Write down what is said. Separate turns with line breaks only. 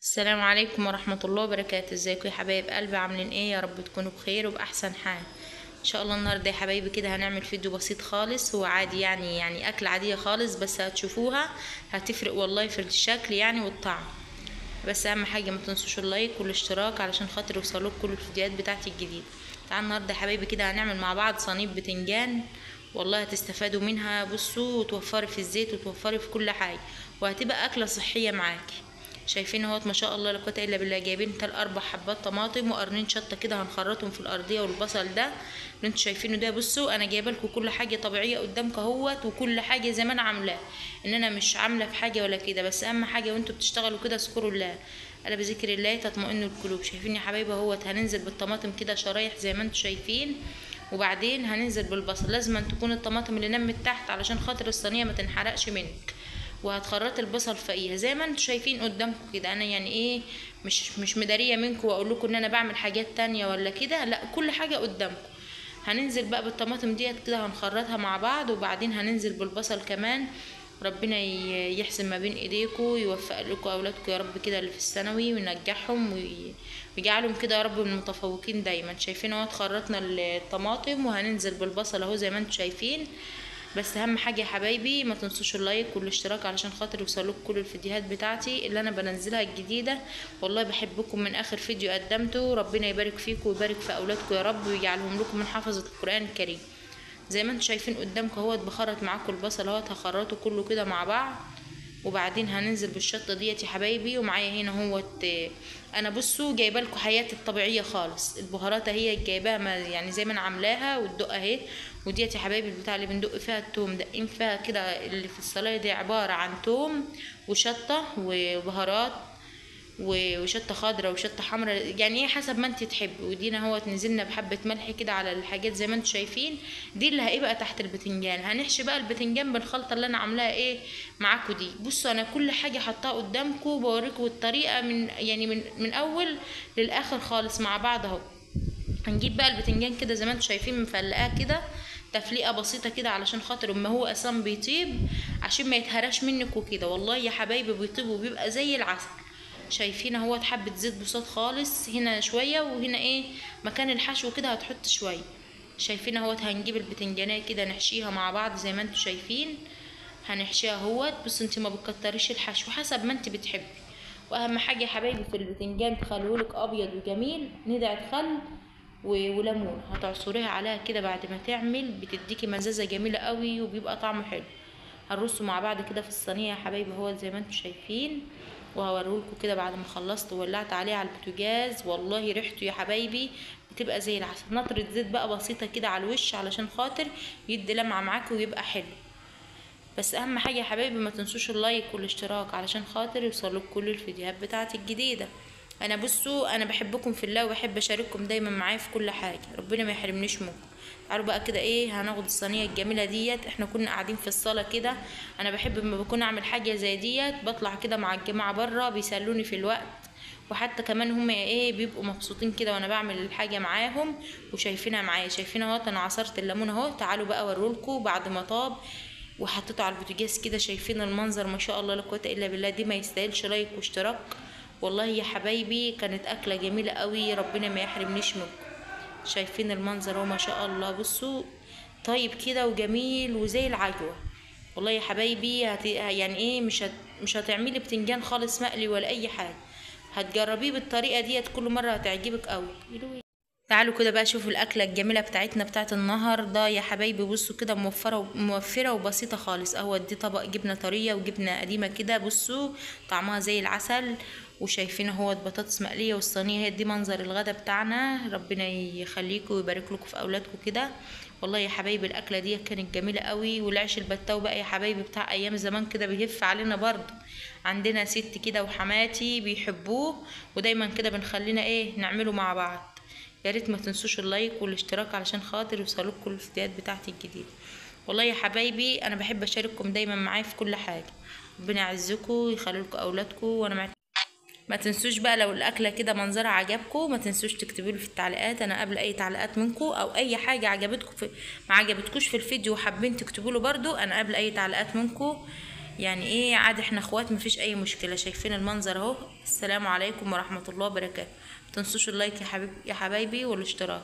السلام عليكم ورحمة الله وبركاته. ازيكم يا حبايب قلبي؟ عاملين ايه؟ يا رب تكونوا بخير وبأحسن حال ان شاء الله. النهارده يا حبايبي كده هنعمل فيديو بسيط خالص، هو عادي يعني اكل عادية خالص، بس هتشوفوها هتفرق والله في الشكل يعني والطعم. بس اهم حاجة ما تنسوش اللايك والاشتراك علشان خاطر يوصلوك كل الفيديوهات بتاعتي الجديدة. تعالوا النهارده يا حبايبي كده هنعمل مع بعض صينية بتنجان، والله هتستفادوا منها. بصوا، وتوفري في الزيت وتوفري في كل حاجة، وهتبقى أكلة صحية معاكي. شايفين اهوت ما شاء الله لا قوه الا بالله، جايبين 4 حبات طماطم وقرنين شطه كده هنخرطهم في الارضيه، والبصل ده اللي انتوا شايفينه ده. بصوا انا جايبه لكم كل حاجه طبيعيه قدامكم اهوت، وكل حاجه زي ما انا عاملاه، ان انا مش عامله في حاجه ولا كده. بس اهم حاجه وانتوا بتشتغلوا كده اذكروا الله، الا بذكر الله تطمئن القلوب. شايفين يا حبايبي اهوت هننزل بالطماطم كده شرايح زي ما انتوا شايفين، وبعدين هننزل بالبصل. لازم أن تكون الطماطم اللي نمت تحت علشان خاطر الصينيه ما تنحرقش منك. وهتخرطي البصل فوقيها زي ما انتوا شايفين قدامكم كده. انا يعني ايه، مش مداريه منكم واقول لكم ان انا بعمل حاجات تانية ولا كده، لا، كل حاجه قدامكم. هننزل بقى بالطماطم ديت كده هنخرطها مع بعض، وبعدين هننزل بالبصل كمان. ربنا يحسن ما بين ايديكم، ويوفق لكم اولادكم يا رب كده اللي في الثانوي، وينجحهم ويجعلهم كده يا رب من المتفوقين دايما. شايفين اهو اتخرطنا الطماطم وهننزل بالبصل اهو زي ما انتوا شايفين. بس اهم حاجه يا حبايبي ما تنسوش اللايك والاشتراك علشان خاطر يوصلوك كل الفيديوهات بتاعتي اللي انا بنزلها الجديده. والله بحبكم من اخر فيديو قدمته، ربنا يبارك فيكم ويبارك في اولادكم يا رب، ويجعلهم لكم من حفظه القران الكريم. زي ما انتم شايفين قدامكم اهوت بخرط معاكم البصل اهوت، هخرطه كله كده مع بعض، وبعدين هننزل بالشطه ديت يا حبايبي. ومعايا هنا اهوت انا بصوا جايبه لكم حياتي الطبيعيه خالص، البهارات اهي جايباها يعني زي ما انا عاملاها، والدقه اهي. وديت يا حبايبي البتاع اللي بندق فيها التوم، دقين فيها كده اللي في الصلايه دي عباره عن توم وشطه وبهارات وشطه خضراء وشطه حمراء، يعني ايه حسب ما انت تحبي. ودينا اهوت نزلنا بحبه ملح كده على الحاجات زي ما انتم شايفين. دي اللي هيبقى تحت البتنجان. هنحشي بقى البتنجان بالخلطه اللي انا عاملاها ايه معاكم دي. بصوا انا كل حاجه حطاها قدامكم، بوريكم الطريقه من يعني من اول للاخر خالص مع بعض اهو. هنجيب بقى البتنجان كده زي ما انتم شايفين مفلقاه كده تفليقه بسيطه كده علشان خاطر اما هو اصلا بيطيب عشان ما يتهراش منك وكده. والله يا حبايبي بيطيب وبيبقى زي العسل. شايفين اهوت حبه زيت بسيط خالص هنا شويه، وهنا ايه مكان الحشو كده هتحط شويه. شايفين اهوت هنجيب البتنجانيه كده نحشيها مع بعض زي ما انتم شايفين. هنحشيها اهوت. بس انت ما بتكتريش الحشو حسب ما انت بتحبي. واهم حاجه يا حبايبي في البتنجان تخليهولك ابيض وجميل، ندعه خل وليمون هتعصريها عليها كده بعد ما تعمل، بتديكي مزازه جميله قوي وبيبقى طعمه حلو. هنرصه مع بعض كده في الصينيه يا حبايبي اهو زي ما انتم شايفين. وهوريهولكوا كده بعد ما خلصت وولعت عليه على البوتاجاز، والله ريحته يا حبايبي بتبقى زي العسل. نطرة زيت بقى بسيطه كده على الوش علشان خاطر يدي لمعه معاكي ويبقى حلو. بس اهم حاجه يا حبايبي ما تنسوش اللايك والاشتراك علشان خاطر يوصلوك كل الفيديوهات بتاعتي الجديده. انا بصوا انا بحبكم في الله وبحب اشارككم دايما معايا في كل حاجه، ربنا ما يحرمنيش منكم. تعالوا بقى كده ايه هناخد الصينيه الجميله ديت. احنا كنا قاعدين في الصاله كده، انا بحب لما بكون اعمل حاجه زي ديت بطلع كده مع الجماعه بره بيسلوني في الوقت، وحتى كمان هم ايه بيبقوا مبسوطين كده وانا بعمل الحاجه معاهم وشايفينها معايا. شايفين اهو انا عصرت الليمون اهو. تعالوا بقى اوريلكم بعد ما طاب وحطيته على البوتاجاز كده. شايفين المنظر ما شاء الله لا قوه الا بالله، دي ما يستاهلش لايك واشتراك. والله يا حبايبي كانت اكله جميله قوي، ربنا ما يحرمنيش منكم. شايفين المنظر اهو ما شاء الله. بصوا طيب كده وجميل وزي العجوه. والله يا حبايبي يعني ايه مش هتعملي بتنجان خالص مقلي ولا اي حاجه. هتجربيه بالطريقه ديت كل مره هتعجبك قوي. تعالوا كده بقى شوفوا الاكله الجميله بتاعتنا بتاعت النهارده يا حبايبي. بصوا كده موفره وبسيطه خالص اهو. دي طبق جبنه طريه وجبنه قديمه كده، بصوا طعمها زي العسل. وشايفين اهو بطاطس مقليه، والصينيه هي دي منظر الغدا بتاعنا. ربنا يخليكم ويبارك لكم في اولادكم كده. والله يا حبايبي الاكله دي كانت جميله قوي. والعيش البتاو بقى يا حبايبي بتاع ايام زمان كده بيهف علينا برضه. عندنا ست كده وحماتي بيحبوه، ودايما كده بنخلينا ايه نعمله مع بعض. يا ريت ما تنسوش اللايك والاشتراك علشان خاطر يوصلوك كل الفيديوهات بتاعتي الجديده. والله يا حبايبي انا بحب اشارككم دايما معايا في كل حاجه. ربنا يعزكم ويخلي لكم اولادكم وانا معاكم. ما تنسوش بقى لو الاكله كده منظرها عجبكم ما تنسوش تكتبوا لي في التعليقات. انا قبل اي تعليقات منكم او اي حاجه عجبتكم ما عجبتكوش في الفيديو وحابين تكتبوا له برضو، انا قبل اي تعليقات منكم. يعني ايه عادي، احنا اخوات مفيش اي مشكله. شايفين المنظر اهو. السلام عليكم ورحمه الله وبركاته. متنسوش اللايك يا حبايبي والاشتراك.